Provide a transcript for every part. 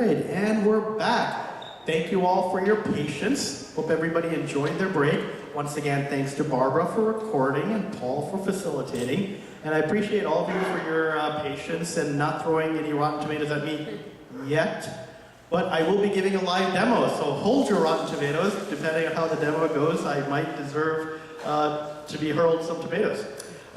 right, and we're back. Thank you all for your patience. Hope everybody enjoyed their break. Once again, thanks to Barbara for recording and Paul for facilitating. And I appreciate all of you for your patience and not throwing any rotten tomatoes at me yet. But I will be giving a live demo, so hold your rotten tomatoes. Depending on how the demo goes, I might deserve to be hurled some tomatoes.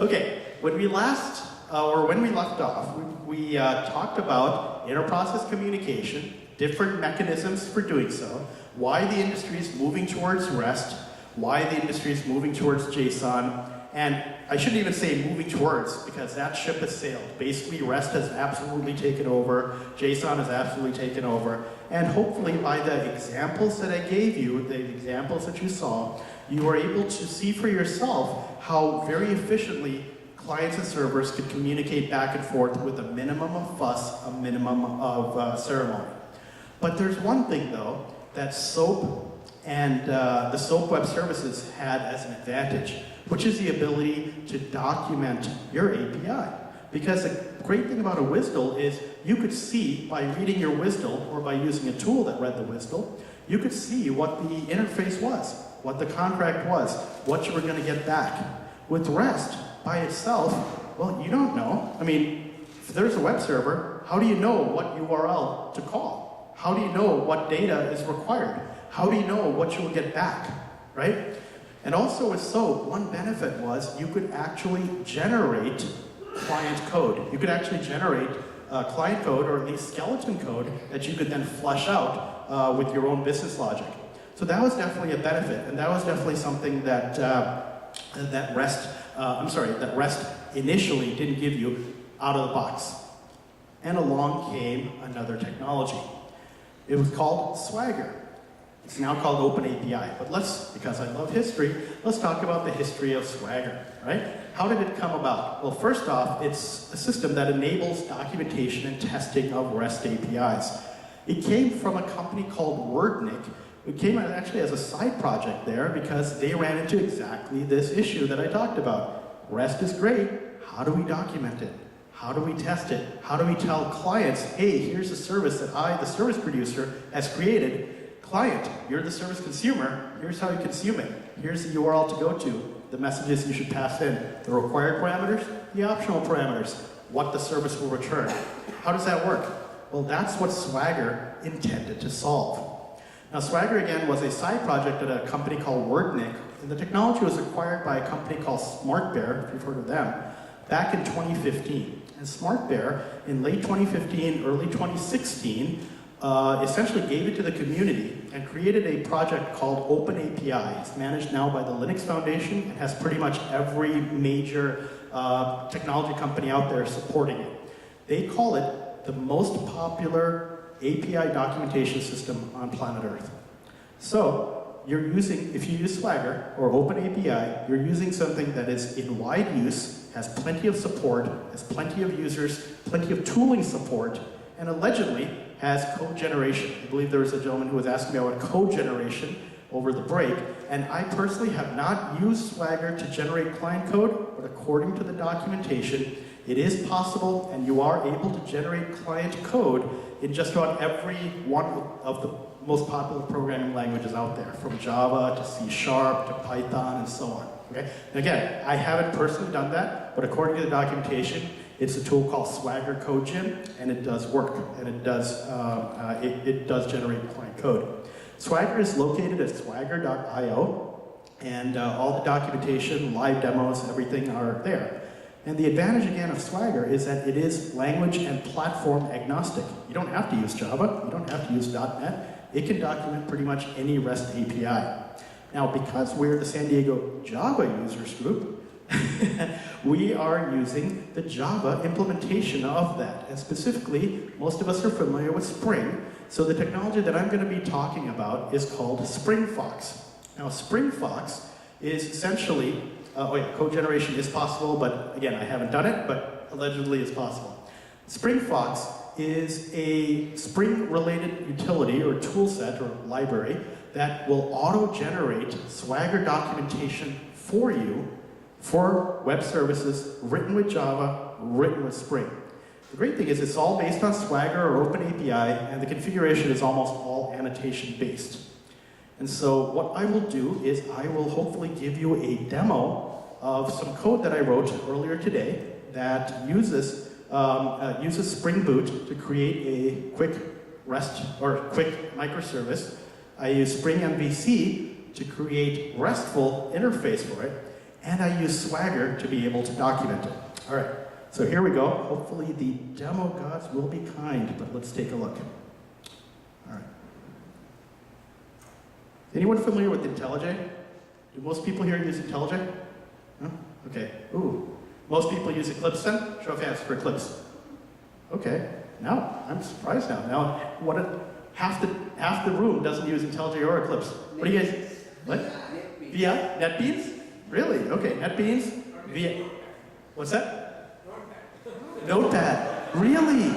Okay, when we left off, we talked about inter-process communication, different mechanisms for doing so, why the industry is moving towards REST, why the industry is moving towards JSON, and I shouldn't even say moving towards, because that ship has sailed. Basically, REST has absolutely taken over, JSON has absolutely taken over, and hopefully by the examples that I gave you, the examples that you saw, you were able to see for yourself how very efficiently clients and servers could communicate back and forth with a minimum of fuss, a minimum of ceremony. But there's one thing, though, that SOAP and the SOAP web services had as an advantage, which is the ability to document your API. Because the great thing about a WSDL is you could see by reading your WSDL or by using a tool that read the WSDL, you could see what the interface was, what the contract was, what you were going to get back. With REST by itself, well, you don't know. I mean, if there's a web server, how do you know what URL to call? How do you know what data is required? How do you know what you will get back, right? And also with SOAP, one benefit was you could actually generate client code. You could actually generate client code, or at least skeleton code, that you could then flesh out with your own business logic. So that was definitely a benefit, and that was definitely something that that REST initially didn't give you out of the box. And along came another technology. It was called Swagger. It's now called OpenAPI. But because I love history, let's talk about the history of Swagger, right? How did it come about? Well, first off, it's a system that enables documentation and testing of REST APIs. It came from a company called WordNick. It came out actually as a side project there because they ran into exactly this issue that I talked about. REST is great. How do we document it? How do we test it? How do we tell clients, hey, here's a service that I, the service producer, has created. Client, you're the service consumer. Here's how you consume it. Here's the URL to go to, the messages you should pass in, the required parameters, the optional parameters, what the service will return. How does that work? Well, that's what Swagger intended to solve. Now, Swagger, again, was a side project at a company called WordNick, and the technology was acquired by a company called SmartBear, if you've heard of them, back in 2015. And SmartBear, in late 2015, early 2016, essentially gave it to the community and created a project called OpenAPI. It's managed now by the Linux Foundation and has pretty much every major technology company out there supporting it. They call it the most popular API documentation system on planet Earth. So, if you use Swagger or OpenAPI, you're using something that is in wide use, has plenty of support, has plenty of users, plenty of tooling support, and allegedly has code generation. I believe there was a gentleman who was asking me about code generation over the break, and I personally have not used Swagger to generate client code, but according to the documentation, it is possible, and you are able to generate client code in just about every one of the most popular programming languages out there, from Java to C# to Python and so on. Okay? And again, I haven't personally done that, but according to the documentation, it's a tool called Swagger Code Gen, and it does work, and it does generate client code. Swagger is located at swagger.io, and all the documentation, live demos, everything are there. And the advantage, again, of Swagger is that it is language and platform agnostic. You don't have to use Java. You don't have to use .NET. It can document pretty much any REST API. Now, because we're the San Diego Java users group, we are using the Java implementation of that. And specifically, most of us are familiar with Spring. So the technology that I'm going to be talking about is called SpringFox. Now, SpringFox is essentially code generation is possible, but again, I haven't done it, but allegedly it's possible. SpringFox is a Spring-related utility or tool set or library that will auto-generate Swagger documentation for you for web services written with Java, written with Spring. The great thing is it's all based on Swagger or OpenAPI, and the configuration is almost all annotation based. And so what I will do is I will hopefully give you a demo of some code that I wrote earlier today that uses Spring Boot to create a quick REST or quick microservice. I use Spring MVC to create RESTful interface for it, and I use Swagger to be able to document it. All right, so here we go. Hopefully the demo gods will be kind, but let's take a look. All right. Anyone familiar with IntelliJ? Do most people here use IntelliJ? No? Okay. Ooh. Most people use Eclipse then? Show of hands for Eclipse. Okay. Now, I'm surprised now. Now, half the room doesn't use IntelliJ or Eclipse. What do you guys? What? VI? NetBeans? Really? Okay. NetBeans? VI. What's that? Notepad. Really?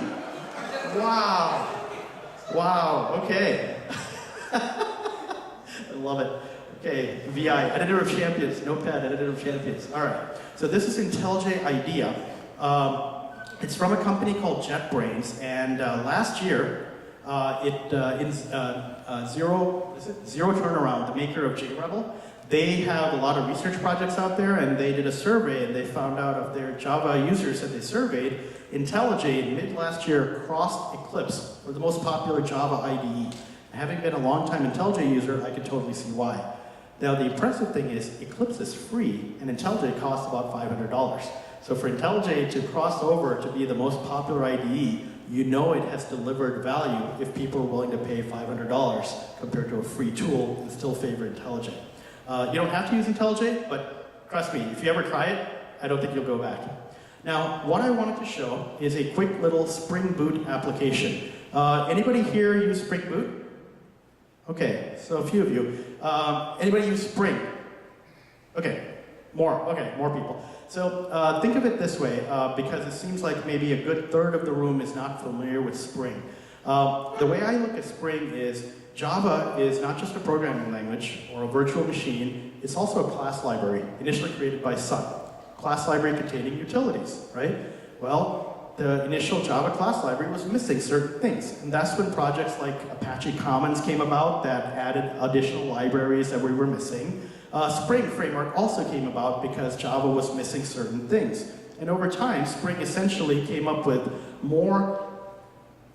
Wow. Wow. Okay. I love it. Okay, VI, Editor of Champions, Notepad, Editor of Champions. All right, so this is IntelliJ IDEA. It's from a company called JetBrains, and last year, Zero Turnaround, the maker of JRebel, they have a lot of research projects out there, and they did a survey, and they found out of their Java users that they surveyed, IntelliJ mid last year crossed Eclipse for the most popular Java IDE. Having been a long-time IntelliJ user, I can totally see why. Now, the impressive thing is Eclipse is free, and IntelliJ costs about $500. So for IntelliJ to cross over to be the most popular IDE, you know it has delivered value if people are willing to pay $500 compared to a free tool and still favor IntelliJ. You don't have to use IntelliJ, but trust me, if you ever try it, I don't think you'll go back. Now, what I wanted to show is a quick little Spring Boot application. Anybody here use Spring Boot? Okay, so a few of you. Anybody use Spring? Okay, more people. So think of it this way, because it seems like maybe a good third of the room is not familiar with Spring. The way I look at Spring is Java is not just a programming language or a virtual machine, it's also a class library, initially created by Sun. Class library containing utilities, right? Well, the initial Java class library was missing certain things. And that's when projects like Apache Commons came about that added additional libraries that we were missing. Spring Framework also came about because Java was missing certain things. And over time, Spring essentially came up with more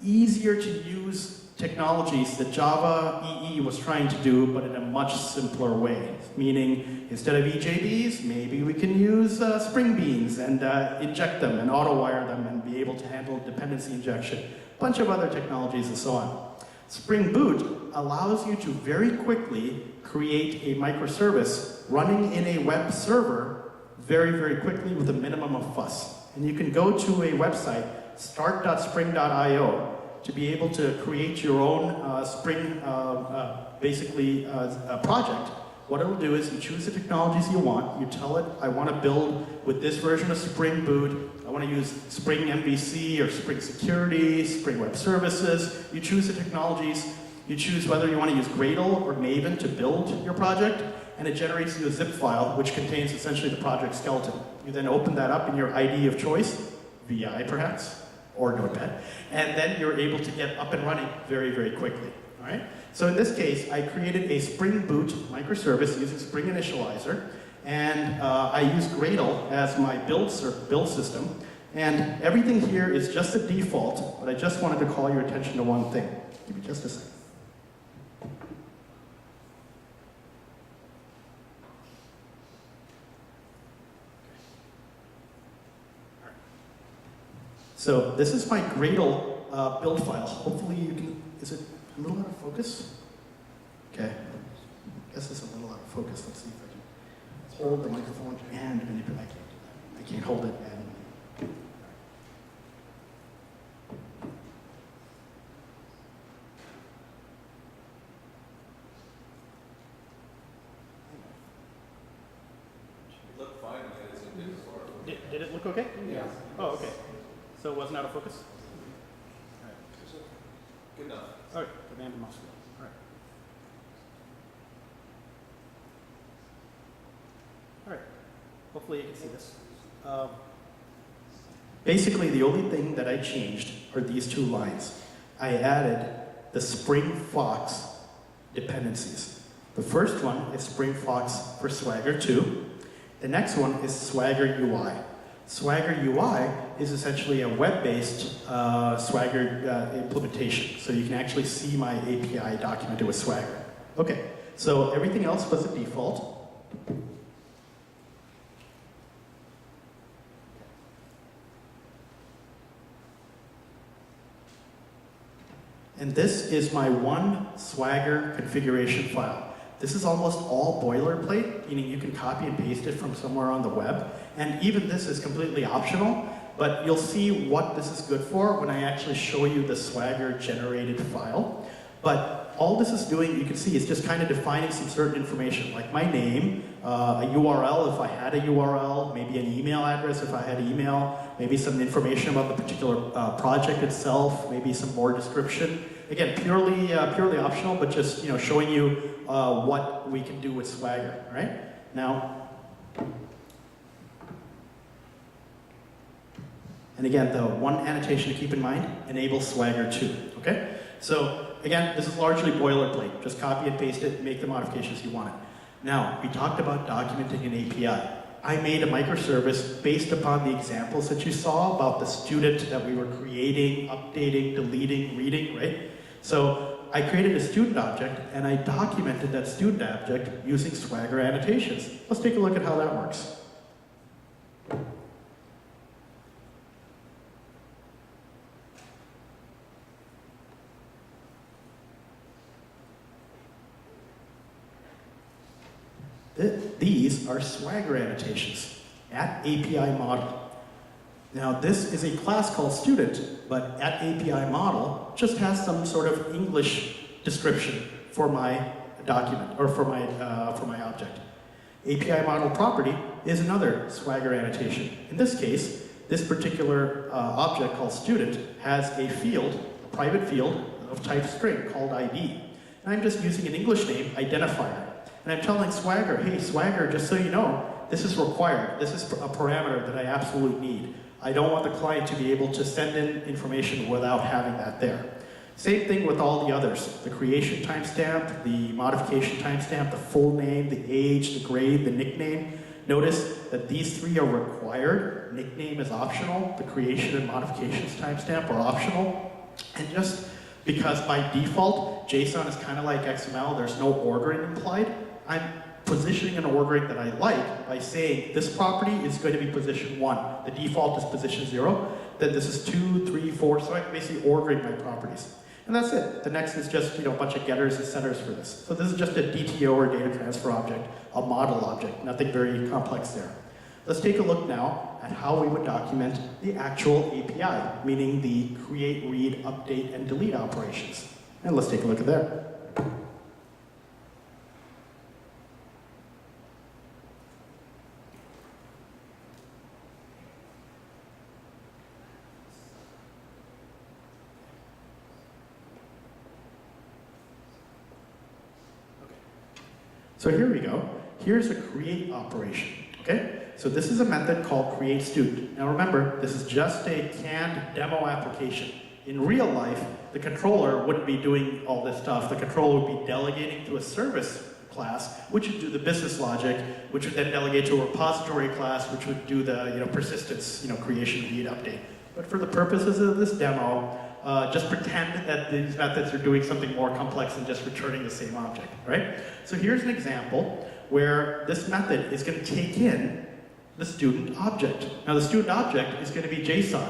easier to use technologies that Java EE was trying to do, but in a much simpler way. Meaning, instead of EJBs, maybe we can use Spring Beans and inject them and auto-wire them and be able to handle dependency injection. A bunch of other technologies and so on. Spring Boot allows you to very quickly create a microservice running in a web server very, very quickly with a minimum of fuss. And you can go to a website, start.spring.io, to be able to create your own Spring, project. What it'll do is you choose the technologies you want, you tell it, I want to build with this version of Spring Boot, I want to use Spring MVC or Spring Security, Spring Web Services, you choose the technologies, you choose whether you want to use Gradle or Maven to build your project, and it generates you a zip file which contains essentially the project skeleton. You then open that up in your IDE of choice, VI perhaps, or Notepad, and then you're able to get up and running very, very quickly. All right? So in this case, I created a Spring Boot microservice using Spring Initializer, and I used Gradle as my build system, and everything here is just a default, but I just wanted to call your attention to one thing. Give me just a second. So this is my Gradle build file. Hopefully you can, is it a little out of focus? Okay, I guess it's a little out of focus. Let's see if I can hold the microphone and manipulate. I can't do that. I can't hold it and it looked fine as it did before. Did it look okay? Yeah. Oh, okay. So it wasn't out of focus? All right. Good enough. All right, command and mouse wheel. All right. All right. Hopefully you can see this. Basically, the only thing that I changed are these two lines. I added the SpringFox dependencies. The first one is SpringFox for Swagger 2. The next one is Swagger UI. Swagger UI is essentially a web-based Swagger implementation. So you can actually see my API documented with Swagger. Okay, so everything else was a default. And this is my one Swagger configuration file. This is almost all boilerplate, meaning you can copy and paste it from somewhere on the web. And even this is completely optional, but you'll see what this is good for when I actually show you the Swagger generated file. But all this is doing, you can see, is just kind of defining some certain information, like my name, a URL if I had a URL, maybe an email address if I had email, maybe some information about the particular project itself, maybe some more description. Again, purely optional, but just showing you what we can do with Swagger. Right now, and again, the one annotation to keep in mind: enable Swagger 2. Okay, so again, this is largely boilerplate. Just copy and paste it, make the modifications you want it. Now, we talked about documenting an API. I made a microservice based upon the examples that you saw about the student that we were creating, updating, deleting, reading, right? So I created a student object, and I documented that student object using Swagger annotations. Let's take a look at how that works. These are Swagger annotations at API model. Now this is a class called student, but at API model just has some sort of English description for my document or for my object. API model property is another Swagger annotation. In this case, this particular object called student has a field, a private field of type string called ID. And I'm just using an English name identifier. And I'm telling Swagger, hey Swagger, just so you know, this is required. This is a parameter that I absolutely need. I don't want the client to be able to send in information without having that there. Same thing with all the others. The creation timestamp, the modification timestamp, the full name, the age, the grade, the nickname. Notice that these three are required. Nickname is optional. The creation and modifications timestamp are optional. And just because by default, JSON is kind of like XML, there's no ordering implied, I'm positioning an ordering that I like by saying this property is going to be position 1. The default is position 0. Then this is 2, 3, 4. So I'm basically ordering my properties. And that's it. The next is just a bunch of getters and setters for this. So this is just a DTO or data transfer object, a model object. Nothing very complex there. Let's take a look now at how we would document the actual API, meaning the create, read, update, and delete operations. And let's take a look at that. So here we go. Here's a create operation, okay? So this is a method called CreateStudent. Now remember, this is just a canned demo application. In real life, the controller wouldn't be doing all this stuff. The controller would be delegating to a service class, which would do the business logic, which would then delegate to a repository class, which would do the persistence, creation, read, update. But for the purposes of this demo, just pretend that these methods are doing something more complex than just returning the same object, right? So here's an example where this method is going to take in the student object. Now the student object is going to be JSON,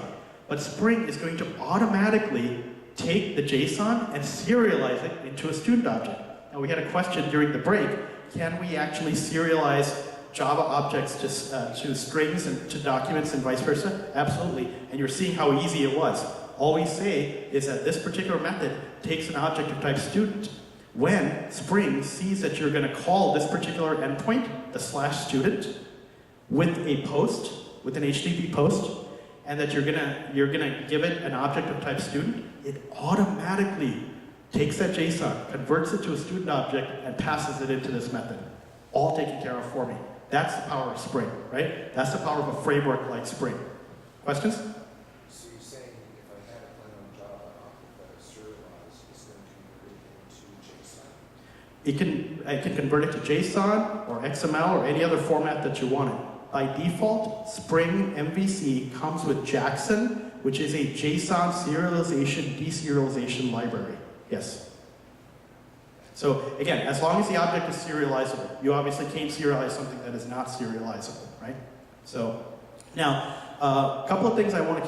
but Spring is going to automatically take the JSON and serialize it into a student object. Now we had a question during the break, can we actually serialize Java objects to strings and to documents and vice versa? Absolutely, and you're seeing how easy it was. All we say is that this particular method takes an object of type student. When Spring sees that you're going to call this particular endpoint, the /student, with a post, with an HTTP post, and that you're gonna give it an object of type student, it automatically takes that JSON, converts it to a student object, and passes it into this method. All taken care of for me. That's the power of Spring, right? That's the power of a framework like Spring. Questions? I can convert it to JSON or XML or any other format that you want it. By default, Spring MVC comes with Jackson, which is a JSON serialization, deserialization library. Yes. So again, as long as the object is serializable, you obviously can't serialize something that is not serializable, right? So now, a couple of things I want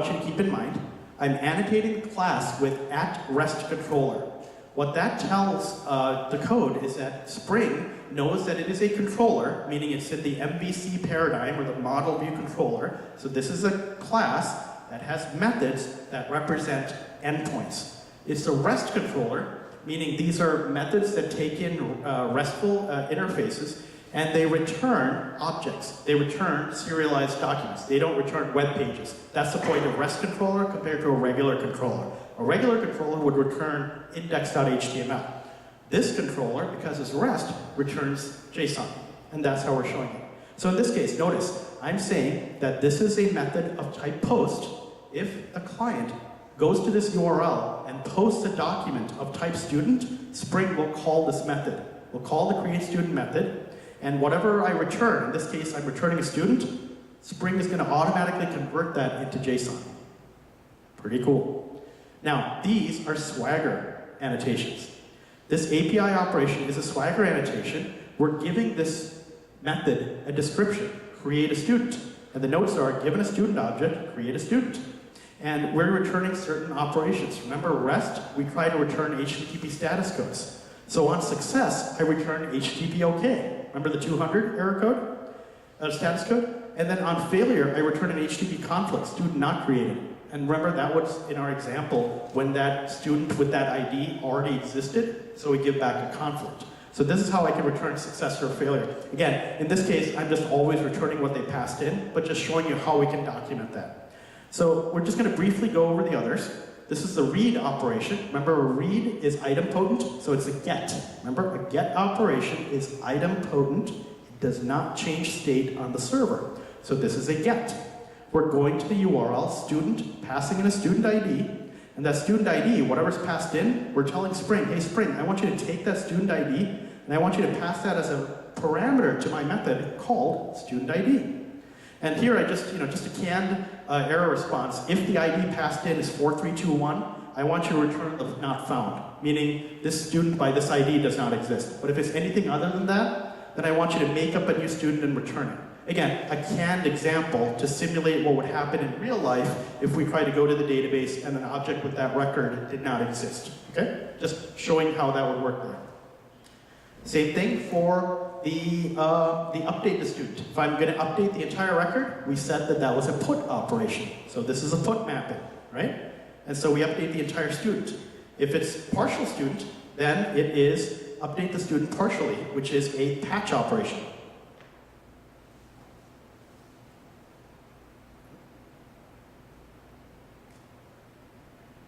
you to keep in mind. I'm annotating the class with @RESTController. What that tells the code is that Spring knows that it is a controller, meaning it's in the MVC paradigm or the model view controller. So this is a class that has methods that represent endpoints. It's a REST controller, meaning these are methods that take in RESTful interfaces, and they return objects. They return serialized documents. They don't return web pages. That's the point of REST controller compared to a regular controller. A regular controller would return index.html. This controller, because it's REST, returns JSON, and that's how we're showing it. So in this case, notice, I'm saying that this is a method of type post. If a client goes to this URL and posts a document of type student, Spring will call this method. We'll call the CreateStudent method, and whatever I return, in this case I'm returning a student, Spring is going to automatically convert that into JSON. Pretty cool. Now, these are Swagger annotations. This API operation is a Swagger annotation. We're giving this method a description, create a student. And the notes are, given a student object, create a student. And we're returning certain operations. Remember REST, we try to return HTTP status codes. So on success, I return HTTP OK. Remember the 200 error code, status code? And then on failure, I return an HTTP conflict, student not created. And remember, that was in our example when that student with that ID already existed, so we give back a conflict. So this is how I can return success or failure. Again, in this case, I'm just always returning what they passed in, but just showing you how we can document that. So we're just going to briefly go over the others. This is the read operation. Remember, a read is idempotent, so it's a get. Remember, a get operation is idempotent. It does not change state on the server. So this is a get. We're going to the URL, student, passing in a student ID, and that student ID, whatever's passed in, we're telling Spring, hey Spring, I want you to take that student ID, and I want you to pass that as a parameter to my method called student ID. And here I just a canned error response. If the ID passed in is 4321, I want you to return the not found, meaning this student by this ID does not exist. But if it's anything other than that, then I want you to make up a new student and return it. Again, a canned example to simulate what would happen in real life if we tried to go to the database and an object with that record did not exist. Okay? Just showing how that would work there. Same thing for the update the student. If I'm going to update the entire record, we said that that was a put operation. So this is a put mapping, right? And so we update the entire student. If it's partial student, then it is update the student partially, which is a patch operation.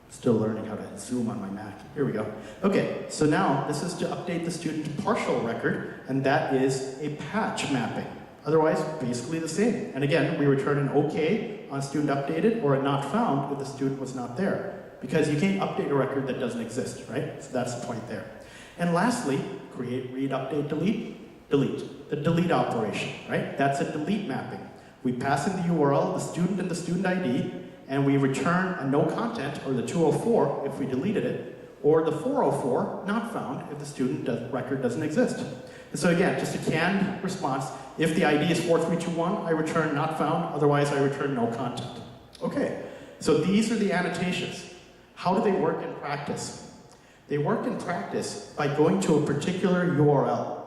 Still learning how to zoom on my Mac. Here we go. Okay, so now this is to update the student partial record, and that is a patch mapping. Otherwise, basically the same. And again, we return an OK on student updated or a not found if the student was not there. Because you can't update a record that doesn't exist, right? So that's the point there. And lastly, create, read, update, delete, delete. The delete operation, right? That's a delete mapping. We pass in the URL, the student and the student ID, and we return a no content, or the 204 if we deleted it, or the 404 not found if the student record doesn't exist. And so again, just a canned response. If the ID is 4321, I return not found, otherwise I return no content. Okay, so these are the annotations. How do they work in practice? They work in practice by going to a particular URL.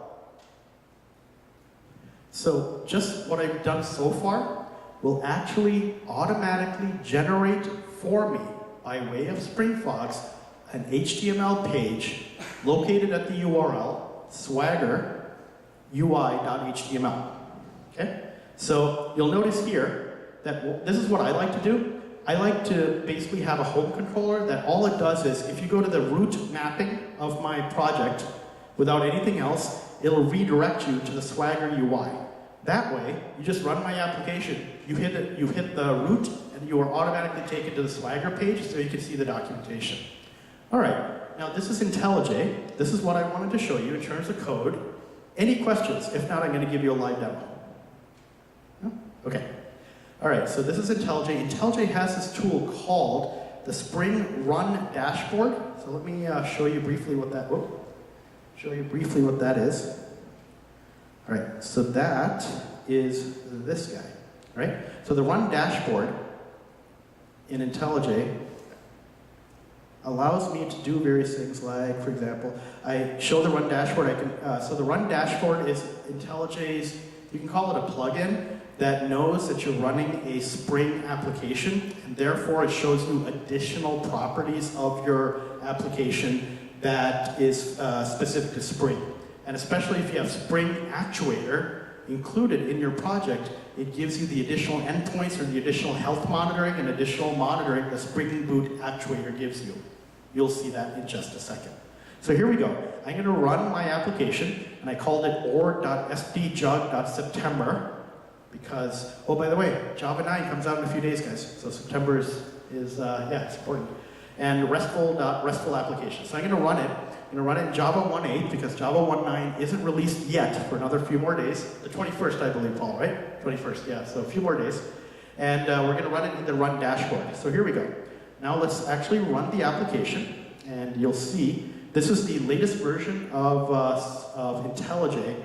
So just what I've done so far will actually automatically generate for me, by way of SpringFox, an HTML page located at the URL swagger UI.html. Okay? So you'll notice here that this is what I like to do. I like to basically have a home controller that all it does is, if you go to the root mapping of my project without anything else, it'll redirect you to the Swagger UI. That way, you just run my application, you hit the root, and you are automatically taken to the Swagger page so you can see the documentation. All right, now this is IntelliJ. This is what I wanted to show you in terms of code. Any questions? If not, I'm going to give you a live demo. No? Okay. All right, so this is IntelliJ. IntelliJ has this tool called the Spring Run Dashboard. So let me show you briefly what that is. All right, so that is this guy, right? So the Run Dashboard in IntelliJ allows me to do various things like, for example, I show the Run Dashboard. So the Run Dashboard is IntelliJ's, you can call it a plugin that knows that you're running a Spring application, and therefore it shows you additional properties of your application that is specific to Spring. And especially if you have Spring Actuator included in your project, it gives you the additional endpoints or the additional health monitoring and additional monitoring the Spring Boot Actuator gives you. You'll see that in just a second. So here we go. I'm going to run my application, and I called it or.sdjug.september because, oh, by the way, Java 9 comes out in a few days, guys. So September is it's important. And RESTful application. So I'm going to run it. I'm going to run it in Java 1.8 because Java 1.9 isn't released yet for another few more days. The 21st, I believe, Paul, right? 21st, yeah, so a few more days. And we're going to run it in the Run Dashboard. So here we go. Now let's actually run the application, and you'll see this is the latest version of IntelliJ.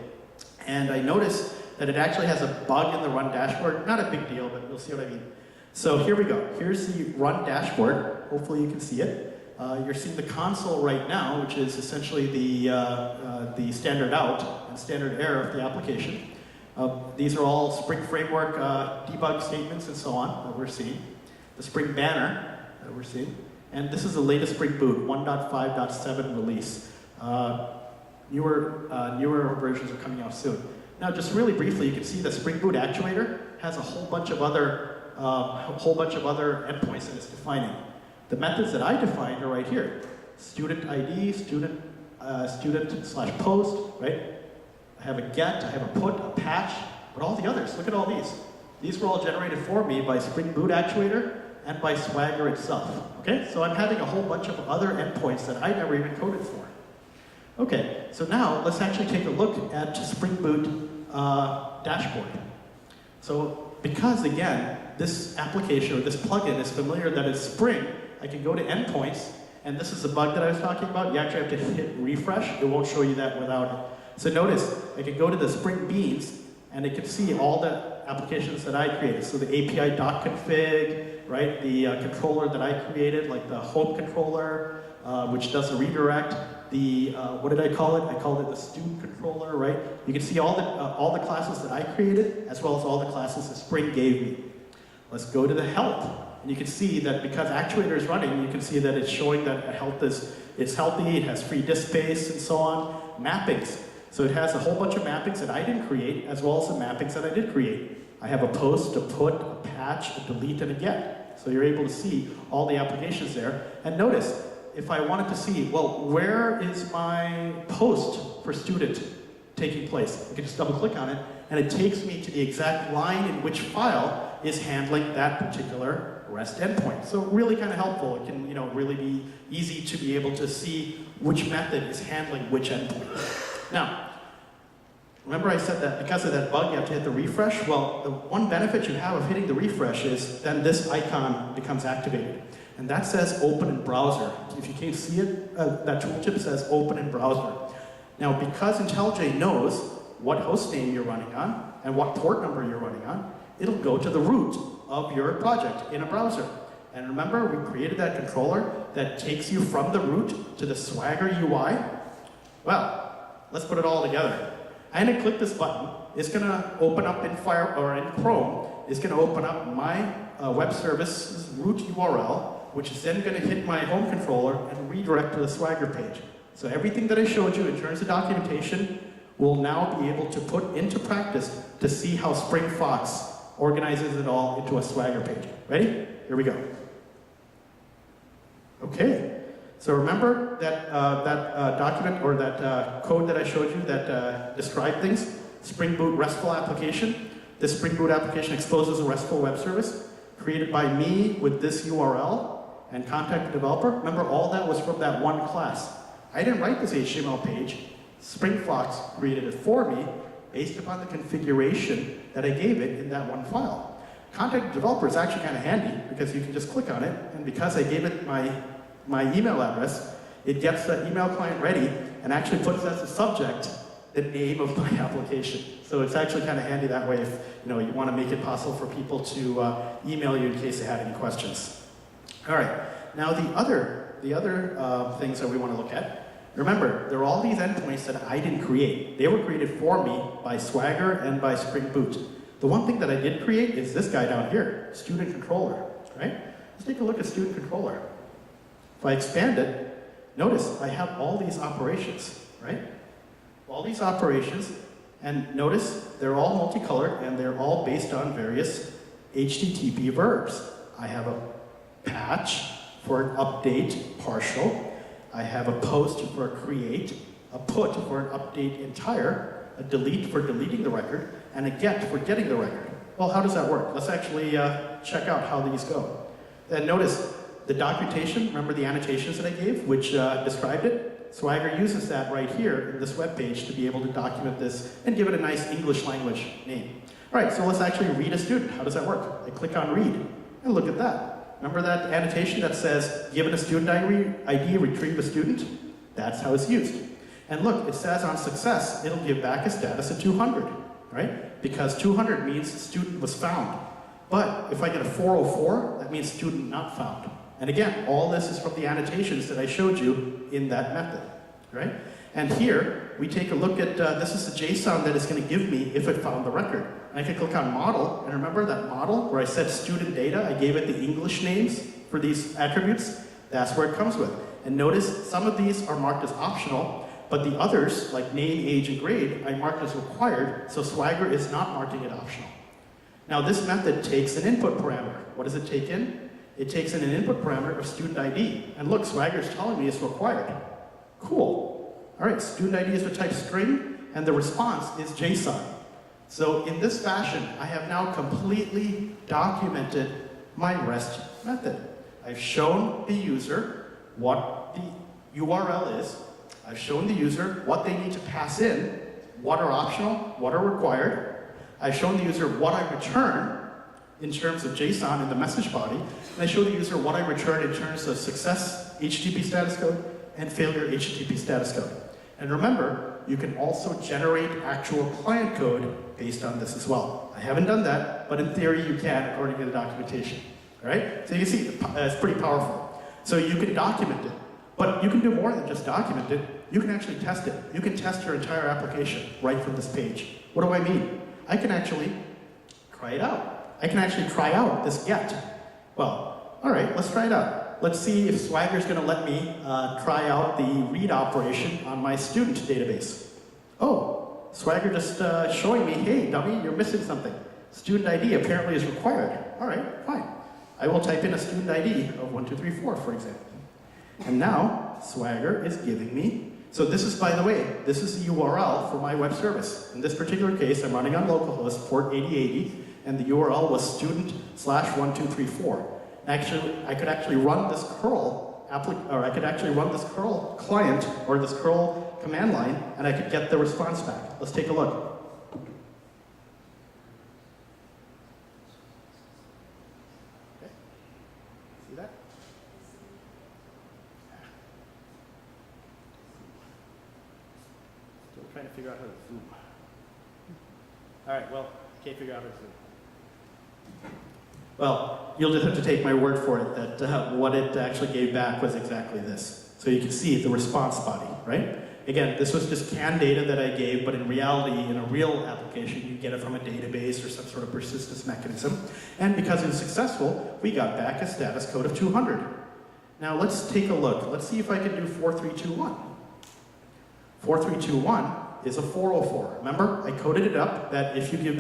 And I noticed that it actually has a bug in the Run Dashboard. Not a big deal, but you'll see what I mean. So here we go. Here's the Run Dashboard. Hopefully you can see it. You're seeing the console right now, which is essentially the standard out and standard error of the application. These are all Spring Framework debug statements and so on that we're seeing. The Spring banner that we're seeing. And this is the latest Spring Boot, 1.5.7 release. Newer versions are coming out soon. Now, just really briefly, you can see the Spring Boot actuator has a whole bunch of other endpoints that it's defining. The methods that I defined are right here. Student ID, student/post, right? I have a get, I have a put, a patch, but all the others, look at all these. These were all generated for me by Spring Boot actuator and by Swagger itself, okay? So I'm having a whole bunch of other endpoints that I never even coded for. Okay, so now let's actually take a look at Spring Boot dashboard. So because, again, this application or this plugin is familiar that it's Spring, I can go to endpoints, and this is the bug that I was talking about. You actually have to hit refresh. It won't show you that without it. So notice, I can go to the Spring Beans, and it can see all the applications that I created. So the API.config, right? The controller that I created, like the home controller, which does a redirect. The, what did I call it? I called it the student controller, right? You can see all the classes that I created, as well as all the classes that Spring gave me. Let's go to the health. And you can see that because actuator is running, you can see that it's showing that health is healthy, it has free disk space, and so on. Mappings. So it has a whole bunch of mappings that I didn't create, as well as the mappings that I did create. I have a post, a put, a patch, a delete, and a get. So you're able to see all the applications there. And notice, if I wanted to see, well, where is my post for student taking place? I can just double click on it, and it takes me to the exact line in which file is handling that particular REST endpoint. So really kind of helpful. It can, really be easy to be able to see which method is handling which endpoint. Now, remember I said that because of that bug, you have to hit the refresh? Well, the one benefit you have of hitting the refresh is then this icon becomes activated. And that says open in browser. If you can't see it, that tooltip says open in browser. Now, because IntelliJ knows what host name you're running on and what port number you're running on, it'll go to the root of your project in a browser. And remember, we created that controller that takes you from the root to the Swagger UI. Well, let's put it all together. I'm going to click this button. It's going to open up in Chrome. It's going to open up my web services root URL, which is then going to hit my home controller and redirect to the Swagger page. So everything that I showed you in terms of documentation will now be able to put into practice to see how SpringFox organizes it all into a Swagger page. Ready? Here we go. Okay. So remember that document or that code that I showed you that described things? Spring Boot RESTful application. This Spring Boot application exposes a RESTful web service created by me with this URL. and contact the developer, remember all that was from that one class. I didn't write this HTML page. SpringFox created it for me based upon the configuration that I gave it in that one file. Contact the developer is actually kind of handy because you can just click on it, and because I gave it my email address, it gets the email client ready and actually puts as a subject the name of my application. So it's actually kind of handy that way if you want to make it possible for people to email you in case they had any questions. All right, now the other things that we want to look at. Remember, there are all these endpoints that I didn't create. They were created for me by Swagger and by Spring Boot. The one thing that I did create is this guy down here, student controller, right? Let's take a look at student controller. If I expand it, notice I have all these operations, right? All these operations, and notice they're all multicolored and they're all based on various HTTP verbs. I have a patch for an update partial. I have a post for a create, a put for an update entire, a delete for deleting the record, and a get for getting the record. Well, how does that work? Let's actually check out how these go. Then notice the documentation, remember the annotations that I gave, which described it? Swagger uses that right here in this web page to be able to document this and give it a nice English language name. All right, so let's actually read a student. How does that work? I click on read, and look at that. Remember that annotation that says, given a student ID, retrieve a student? That's how it's used. And look, it says on success, it'll give back a status of 200, right? Because 200 means student was found. But if I get a 404, that means student not found. And again, all this is from the annotations that I showed you in that method, right? And here, we take a look at, this is the JSON that it's going to give me if it found the record. And I can click on model, and remember that model where I said student data, I gave it the English names for these attributes? That's where it comes with. And notice some of these are marked as optional, but the others, like name, age, and grade, I marked as required, so Swagger is not marking it optional. Now this method takes an input parameter. What does it take in? It takes in an input parameter of student ID. And look, Swagger is telling me it's required. Cool. All right, student ID is the type string, and the response is JSON. So in this fashion, I have now completely documented my REST method. I've shown the user what the URL is. I've shown the user what they need to pass in, what are optional, what are required. I've shown the user what I return in terms of JSON in the message body, and I show the user what I return in terms of success HTTP status code and failure HTTP status code. And remember, you can also generate actual client code based on this as well. I haven't done that, but in theory you can according to the documentation. All right? So you see, it's pretty powerful. So you can document it, but you can do more than just document it. You can actually test it. You can test your entire application right from this page. What do I mean? I can actually try it out. I can actually try out this get. Well, all right, let's try it out. Let's see if Swagger's going to let me try out the read operation on my student database. Oh, Swagger just showing me, hey, dummy, you're missing something. Student ID apparently is required. All right, fine. I will type in a student ID of 1234, for example. And now, Swagger is giving me, so this is, by the way, this is the URL for my web service. In this particular case, I'm running on localhost, port 8080, and the URL was student/1234. Actually, I could actually run this curl client or this curl command line, and I could get the response back. Let's take a look. Okay. See that? Still trying to figure out how to zoom. All right. Well, can't figure out how to zoom. Well, you'll just have to take my word for it that what it actually gave back was exactly this. So you can see the response body, right? Again, this was just canned data that I gave, but in reality, in a real application, you get it from a database or some sort of persistence mechanism. And because it was successful, we got back a status code of 200. Now let's take a look. Let's see if I can do 4321. 4321 is a 404. Remember, I coded it up that if you give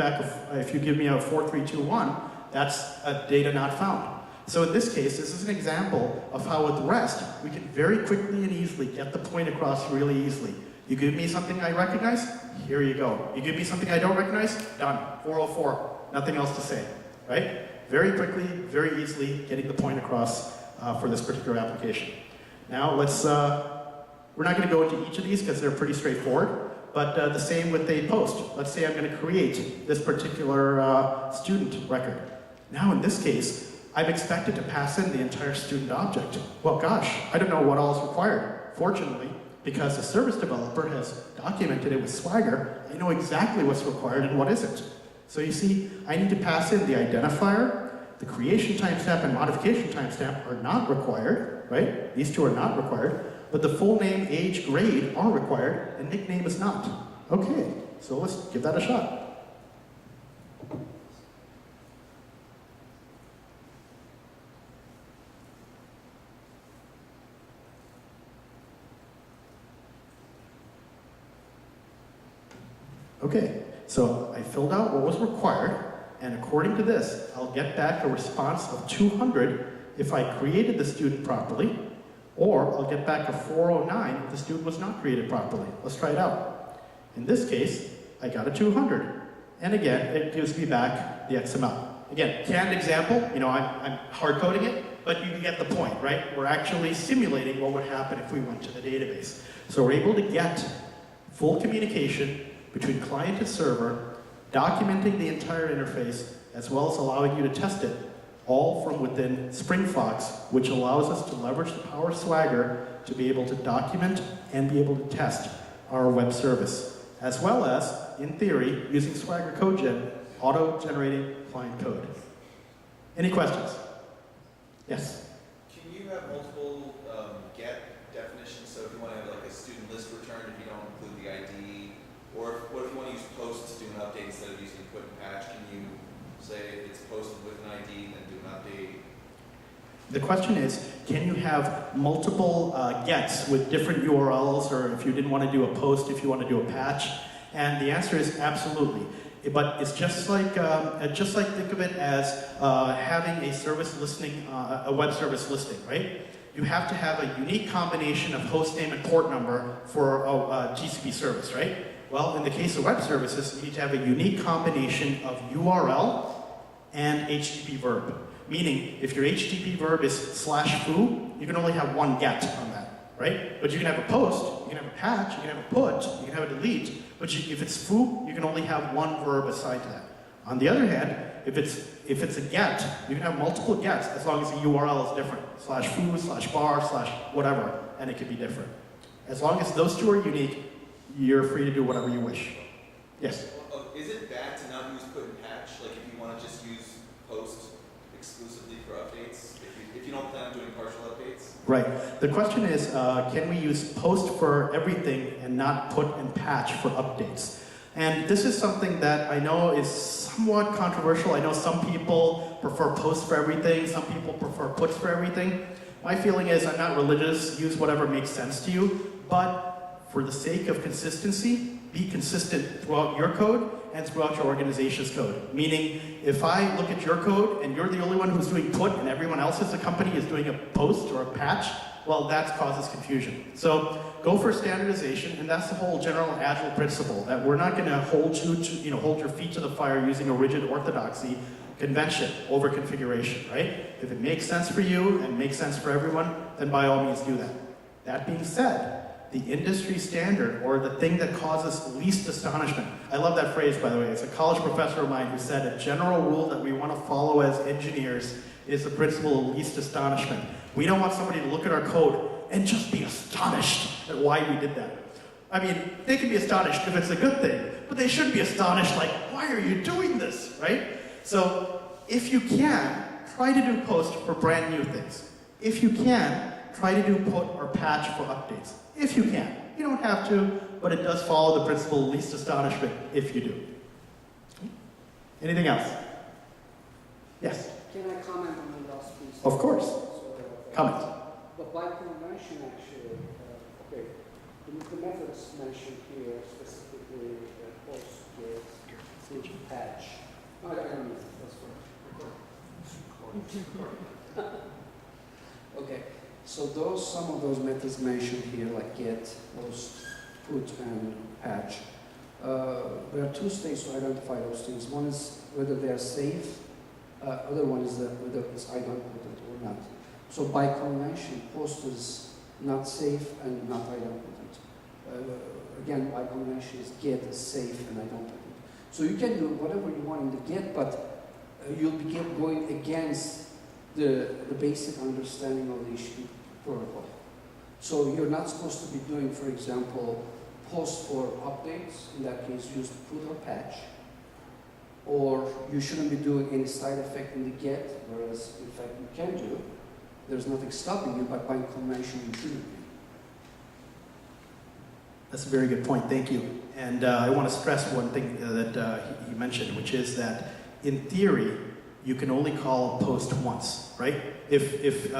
me a 4321, that's a data not found. So in this case, this is an example of how with REST, we can very quickly and easily get the point across really easily. You give me something I recognize, here you go. You give me something I don't recognize, done, 404, nothing else to say, right? Very quickly, very easily getting the point across for this particular application. Now let's, we're not going to go into each of these because they're pretty straightforward, but the same with a post. Let's say I'm going to create this particular student record. Now in this case, I'm expected to pass in the entire student object. Well, gosh, I don't know what all is required. Fortunately, because the service developer has documented it with Swagger, I know exactly what's required and what isn't. So you see, I need to pass in the identifier, the creation timestamp and modification timestamp are not required, right? These two are not required, but the full name, age, grade are required, and nickname is not. Okay, so let's give that a shot. Okay, so I filled out what was required, and according to this, I'll get back a response of 200 if I created the student properly, or I'll get back a 409 if the student was not created properly. Let's try it out. In this case, I got a 200. And again, it gives me back the XML. Again, canned example, you know, I'm hard coding it, but you get the point, right? We're actually simulating what would happen if we went to the database. So we're able to get full communication between client and server, documenting the entire interface, as well as allowing you to test it, all from within SpringFox, which allows us to leverage the power of Swagger to be able to document and be able to test our web service, as well as, in theory, using Swagger CodeGen, auto-generating client code. Any questions? Yes? Can you have multiple get definitions? So if you want to have like a student list return, if you don't include the ID, or what if you want to use post to do an update instead of using put and patch? Can you say if it's posted with an ID, then do an update? The question is, can you have multiple gets with different URLs, or if you didn't want to do a post, if you want to do a patch? And the answer is absolutely. But it's just like think of it as having a service listing, a web service listing, right? You have to have a unique combination of host name and port number for a TCP service, right? Well, in the case of web services, you need to have a unique combination of URL and HTTP verb. Meaning, if your HTTP verb is /foo, you can only have one get on that, right? But you can have a post, you can have a patch, you can have a put, you can have a delete, but if it's foo, you can only have one verb assigned to that. On the other hand, if it's a get, you can have multiple gets as long as the URL is different. /foo, /bar, /whatever, and it can be different. As long as those two are unique, you're free to do whatever you wish. Yes? Is it bad to not use put and patch? Like if you want to just use post exclusively for updates? If you don't plan on doing partial updates? Right. The question is, can we use post for everything and not put and patch for updates? And this is something that I know is somewhat controversial. I know some people prefer post for everything, some people prefer puts for everything. My feeling is I'm not religious, use whatever makes sense to you, but for the sake of consistency, be consistent throughout your code and throughout your organization's code. Meaning, if I look at your code and you're the only one who's doing put and everyone else in the company is doing a post or a patch, well, that causes confusion. So go for standardization, and that's the whole general Agile principle, that we're not going to hold your feet to the fire using a rigid orthodoxy convention over configuration, right? If it makes sense for you and makes sense for everyone, then by all means do that. That being said, the industry standard, or the thing that causes least astonishment. I love that phrase, by the way. It's a college professor of mine who said a general rule that we want to follow as engineers is the principle of least astonishment. We don't want somebody to look at our code and just be astonished at why we did that. I mean, they can be astonished if it's a good thing, but they shouldn't be astonished like, why are you doing this, right? So if you can, try to do post for brand new things. If you can, try to do put or patch for updates. If you can. You don't have to, but it does follow the principle of least astonishment if you do. Anything else? Yes? Can I comment on the last piece? Of course. Comment. But by convention, actually, okay, the methods mentioned here, specifically post, get, patch. No, I don't need it. That's fine. Okay. So some of those methods mentioned here, like get, post, put, and patch, there are two states to identify those things. One is whether they are safe. Other one is whether it's idempotent or not. So by convention, post is not safe and not idempotent. Again, by convention is get is safe and idempotent. So you can do whatever you want in the get, but you'll be going against the basic understanding of the HTTP protocol. So you're not supposed to be doing, for example, post for updates. In that case, use put or patch. Or you shouldn't be doing any side effect in the get, whereas in fact you can do. There's nothing stopping you, but by convention you shouldn't be. That's a very good point, thank you. And I want to stress one thing that he mentioned, which is that in theory, you can only call a post once, right? If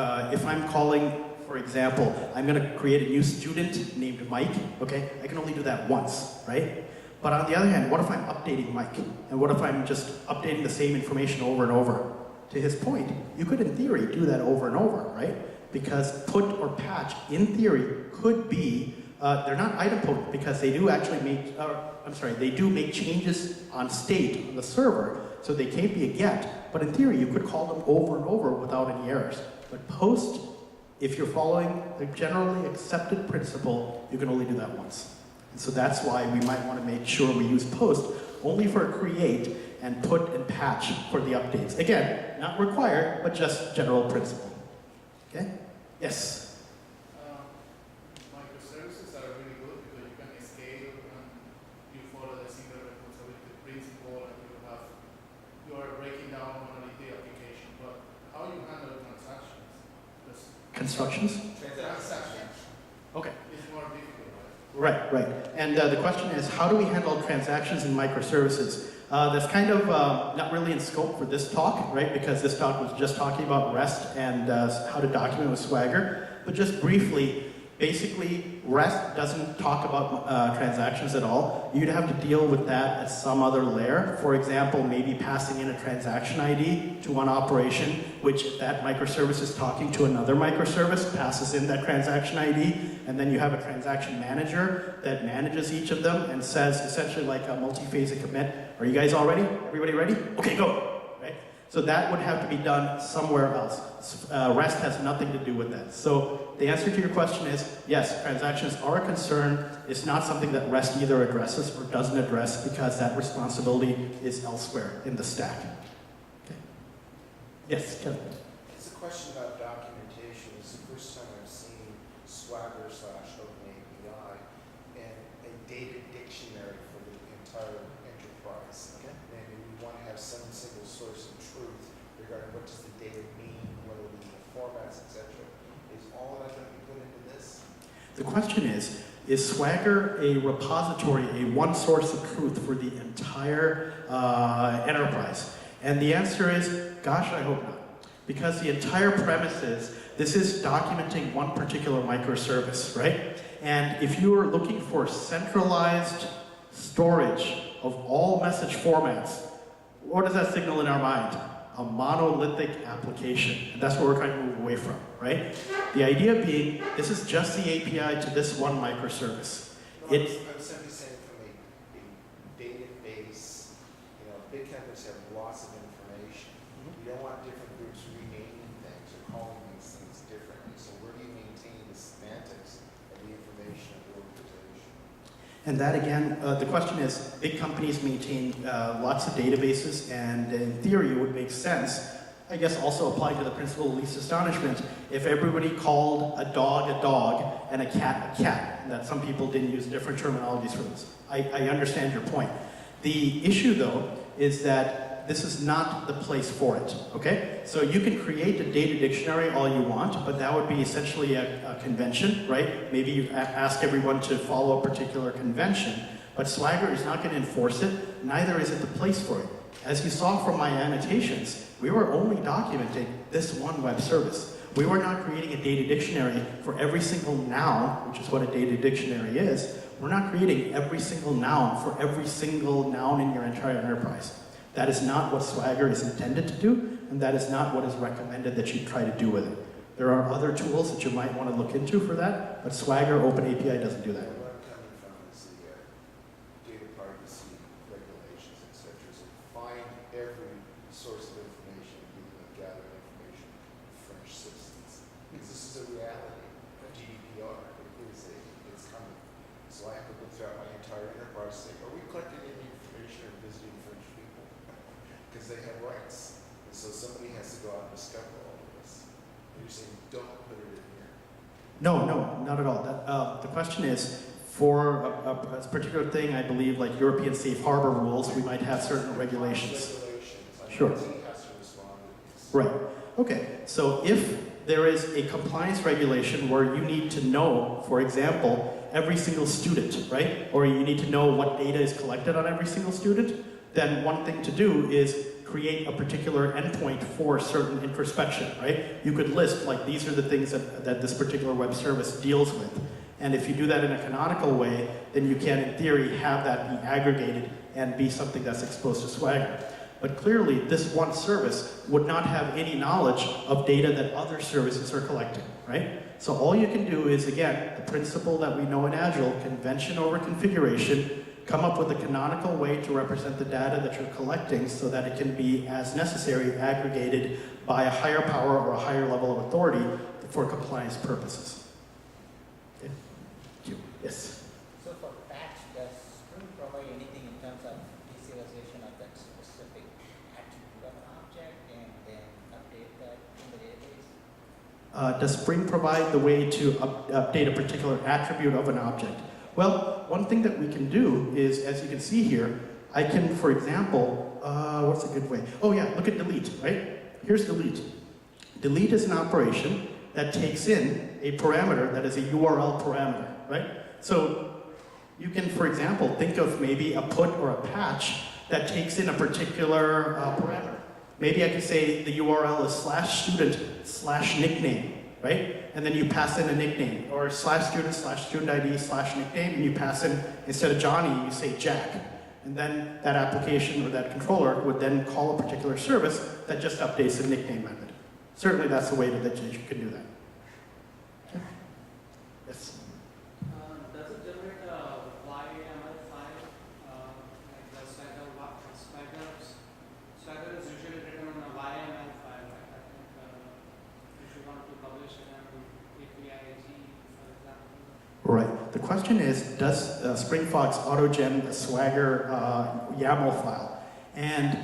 I'm calling, for example, I'm going to create a new student named Mike, okay? I can only do that once, right? But on the other hand, what if I'm updating Mike? And what if I'm just updating the same information over and over? To his point, you could in theory do that over and over, right? Because put or patch, in theory, could be, they're not idempotent because they do actually make, they do make changes on state on the server, so they can't be a get. But in theory, you could call them over and over without any errors. But post, if you're following the generally accepted principle, you can only do that once. And so that's why we might want to make sure we use post only for create and put and patch for the updates. Again, not required, but just general principle. Okay? Yes? Microservices are really good because you can scale and you follow the single responsibility principle and you are breaking down monolithic application. But how you handle transactions? Constructions? Transactions. Okay. Is more difficult, right? Right. And the question is, how do we handle transactions in microservices? That's kind of not really in scope for this talk, right? Because this talk was just talking about REST and how to document with Swagger. But just briefly, basically, REST doesn't talk about transactions at all. You'd have to deal with that at some other layer. For example, maybe passing in a transaction ID to one operation, which if that microservice is talking to another microservice, passes in that transaction ID, and then you have a transaction manager that manages each of them and says essentially like a multi-phase commit. Are you guys all ready? Everybody ready? Okay, go. Right? So that would have to be done somewhere else. REST has nothing to do with that. So the answer to your question is, yes, transactions are a concern. It's not something that REST either addresses or doesn't address because that responsibility is elsewhere in the stack. Okay. Yes, Kevin? It's a question about documentation. It's the first time I've seen Swagger/OpenAPI and a data dictionary for the entire enterprise. Okay. And we want to have some single source of truth regarding what does the data mean, what are the formats, etc. Is all of that going to be put into this? The question is Swagger a repository, a one source of truth for the entire enterprise? And the answer is, gosh, I hope not. Because the entire premise is, this is documenting one particular microservice, right? And if you are looking for centralized storage of all message formats, what does that signal in our mind? A monolithic application. And that's what we're trying to move away from, right? The idea being, this is just the API to this one microservice. No, I'm simply saying from a database, big companies have lots of information. You don't want different groups renaming things or calling these things differently. So where do you maintain the semantics of the information of the organization? And that again, the question is, big companies maintain lots of databases, and in theory it would make sense, I guess also applying to the principle of least astonishment, if everybody called a dog and a cat, and that some people didn't use different terminologies for this. I understand your point. The issue though is that this is not the place for it, okay? So you can create a data dictionary all you want, but that would be essentially a convention, right? Maybe you ask everyone to follow a particular convention, but Swagger is not going to enforce it, neither is it the place for it. As you saw from my annotations, we were only documenting this one web service. We were not creating a data dictionary for every single noun, which is what a data dictionary is. We're not creating every single noun for every single noun in your entire enterprise. That is not what Swagger is intended to do, and that is not what is recommended that you try to do with it. There are other tools that you might want to look into for that, but Swagger OpenAPI doesn't do that. Where I'm coming from is the data privacy regulations, etc. So find every source of information, even gather information from French citizens. No, no, not at all. The question is, for a particular thing, I believe, like European safe harbor rules, we might have certain regulations. Sure. IT has to respond to this. Right. Okay. So if there is a compliance regulation where you need to know, for example, every single student, right? Or you need to know what data is collected on every single student, then one thing to do is create a particular endpoint for certain introspection, right? You could list, like, these are the things that this particular web service deals with. And if you do that in a canonical way, then you can, in theory, have that be aggregated and be something that's exposed to Swagger. But clearly, this one service would not have any knowledge of data that other services are collecting, right? So all you can do is, again, the principle that we know in Agile, convention over configuration, come up with a canonical way to represent the data that you're collecting so that it can be, as necessary, aggregated by a higher power or a higher level of authority for compliance purposes. Okay. Thank you. Yes? So for patch, does Spring provide anything in terms of serialization of that specific attribute of an object and then update that in the database? Does Spring provide the way to update a particular attribute of an object? Well, one thing that we can do is, as you can see here, I can, for example, what's a good way? Oh yeah, look at delete, right? Here's delete. Delete is an operation that takes in a parameter that is a URL parameter, right? So you can, for example, think of maybe a put or a patch that takes in a particular parameter. Maybe I could say the URL is /student/nickname, right? And then you pass in a nickname, or /student/student ID/nickname, and you pass in, instead of Johnny, you say Jack. And then that application or that controller would then call a particular service that just updates the nickname method. Certainly that's the way that you can do that. Okay. Yes? Does it generate a YAML file, like the Swagger is usually written on a YAML file, like I think if you want to publish it on API, for example. Right. The question is, does SpringFox autogen a Swagger YAML file? And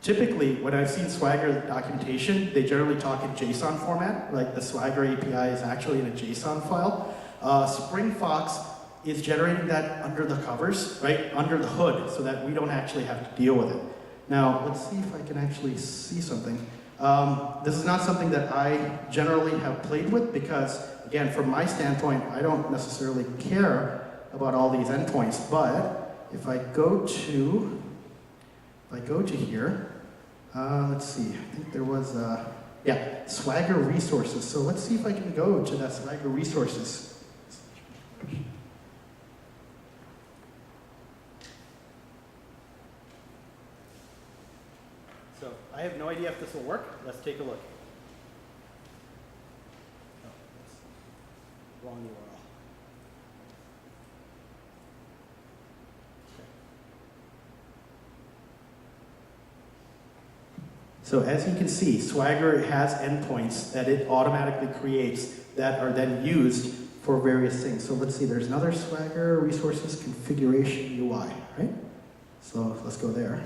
typically, when I've seen Swagger documentation, they generally talk in JSON format, like the Swagger API is actually in a JSON file. SpringFox is generating that under the covers, right, under the hood, so that we don't actually have to deal with it. Now, let's see if I can actually see something. This is not something that I generally have played with because, again, from my standpoint, I don't necessarily care about all these endpoints, but if I go to here, let's see, I think there was, yeah, Swagger resources. So let's see if I can go to that Swagger resources. So I have no idea if this will work. Let's take a look. Oh, that's wrong URL. Okay. So as you can see, Swagger has endpoints that it automatically creates that are then used for various things. So let's see, there's another Swagger resources configuration UI, right? So let's go there.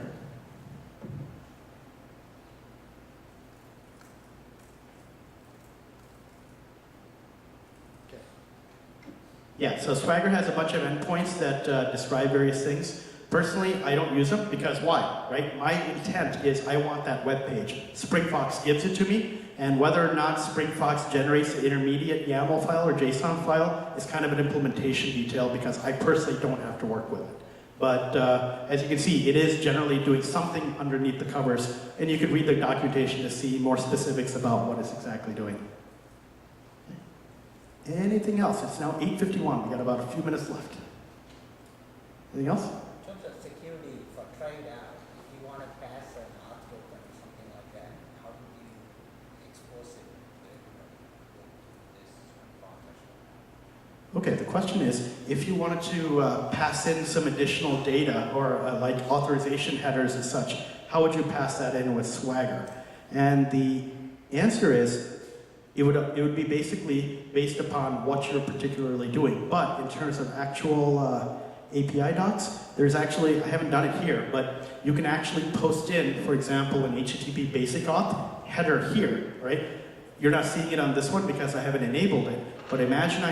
Yeah, so Swagger has a bunch of endpoints that describe various things. Personally, I don't use them because why, right? My intent is I want that web page. SpringFox gives it to me, and whether or not SpringFox generates the intermediate YAML file or JSON file is kind of an implementation detail because I personally don't have to work with it. But as you can see, it is generally doing something underneath the covers, and you could read the documentation to see more specifics about what it's exactly doing. Anything else? It's now 8:51. We got about a few minutes left. Anything else? In terms of security, for try it out, if you want to pass an auth token or something like that, how do you expose it with this process? Okay, the question is, if you wanted to pass in some additional data or like authorization headers and such, how would you pass that in with Swagger? And the answer is, it would be basically based upon what you're particularly doing. But in terms of actual API docs, there's actually, I haven't done it here, but you can actually post in, for example, an HTTP basic auth header here, right? You're not seeing it on this one because I haven't enabled it, But imagine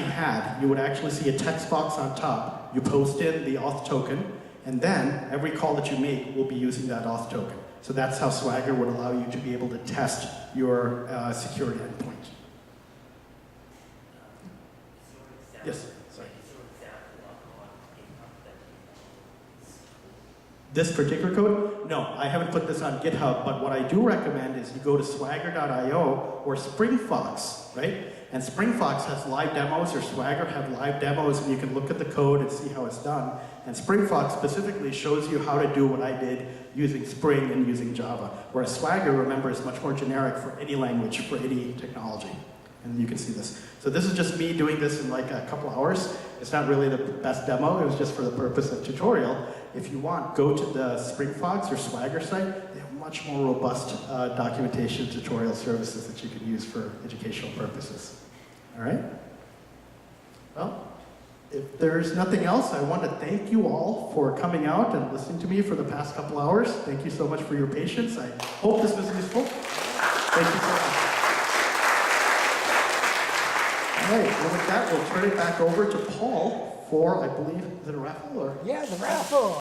you would actually see a text box on top. You post in the auth token, and then every call that you make will be using that auth token. So that's how Swagger would allow you to be able to test your security endpoint. Yes, sorry. This particular code? No, I haven't put this on GitHub, but what I do recommend is you go to swagger.io or SpringFox, right? And SpringFox has live demos, or Swagger have live demos, and you can look at the code and see how it's done. And SpringFox specifically shows you how to do what I did using Spring and using Java. Whereas Swagger, remember, is much more generic for any language, for any technology. And you can see this. So this is just me doing this in like a couple hours. It's not really the best demo, it was just for the purpose of tutorial. If you want, go to the SpringFox or Swagger site. They have much more robust documentation tutorial services that you can use for educational purposes. All right? Well, if there's nothing else, I want to thank you all for coming out and listening to me for the past couple hours. Thank you so much for your patience. I hope this was useful. Thank you so much. All right, well with that, we'll turn it back over to Paul for, I believe, is it a raffle or? Yeah, the raffle.